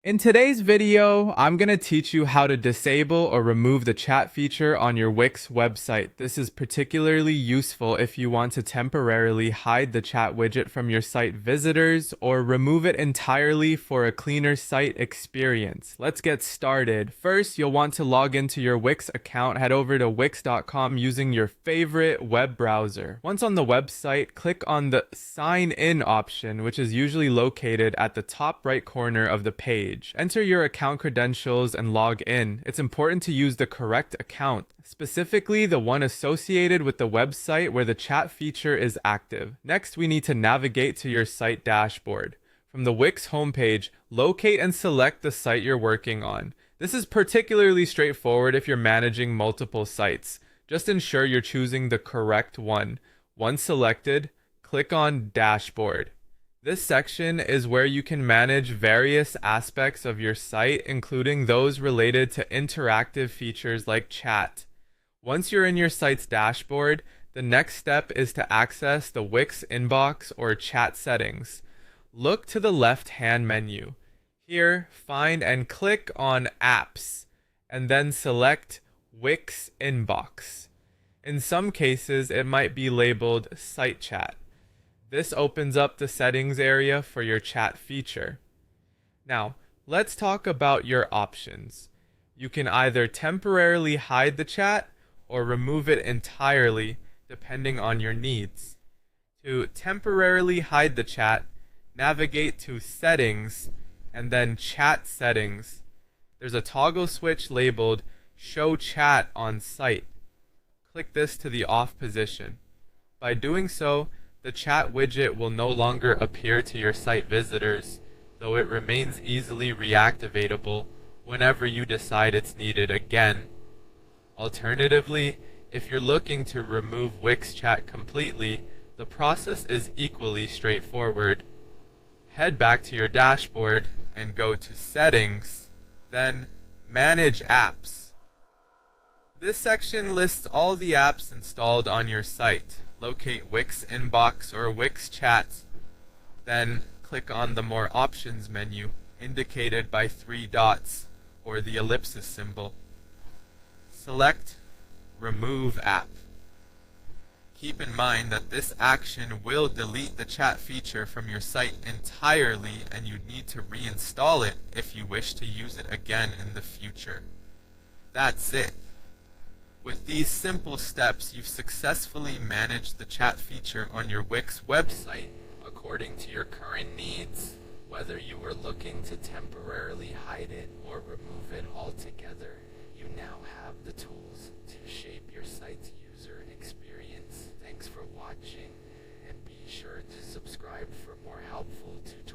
In today's video, I'm going to teach you how to disable or remove the chat feature on your Wix website. This is particularly useful if you want to temporarily hide the chat widget from your site visitors or remove it entirely for a cleaner site experience. Let's get started. First, you'll want to log into your Wix account. Head over to wix.com using your favorite web browser. Once on the website, click on the Sign In option, which is usually located at the top right corner of the page. Enter your account credentials and log in. It's important to use the correct account, specifically the one associated with the website where the chat feature is active. Next, we need to navigate to your site dashboard. From the Wix homepage, locate and select the site you're working on. This is particularly straightforward if you're managing multiple sites. Just ensure you're choosing the correct one. Once selected, click on Dashboard. This section is where you can manage various aspects of your site, including those related to interactive features like chat. Once you're in your site's dashboard, the next step is to access the Wix inbox or chat settings. Look to the left-hand menu. Here, find and click on Apps, and then select Wix Inbox. In some cases, it might be labeled Site Chat. This opens up the settings area for your chat feature. Now, let's talk about your options. You can either temporarily hide the chat or remove it entirely, depending on your needs. To temporarily hide the chat, navigate to Settings and then Chat Settings. There's a toggle switch labeled Show Chat on Site. Click this to the off position. By doing so, the chat widget will no longer appear to your site visitors, though it remains easily reactivatable whenever you decide it's needed again. Alternatively, if you're looking to remove Wix chat completely, the process is equally straightforward. Head back to your dashboard and go to Settings, then Manage Apps. This section lists all the apps installed on your site. Locate Wix Inbox or Wix Chat, then click on the More Options menu indicated by 3 dots or the ellipsis symbol. Select Remove App. Keep in mind that this action will delete the chat feature from your site entirely, and you need to reinstall it if you wish to use it again in the future. That's it. With these simple steps, you've successfully managed the chat feature on your Wix website according to your current needs. Whether you were looking to temporarily hide it or remove it altogether, you now have the tools to shape your site's user experience. Thanks for watching, and be sure to subscribe for more helpful tutorials.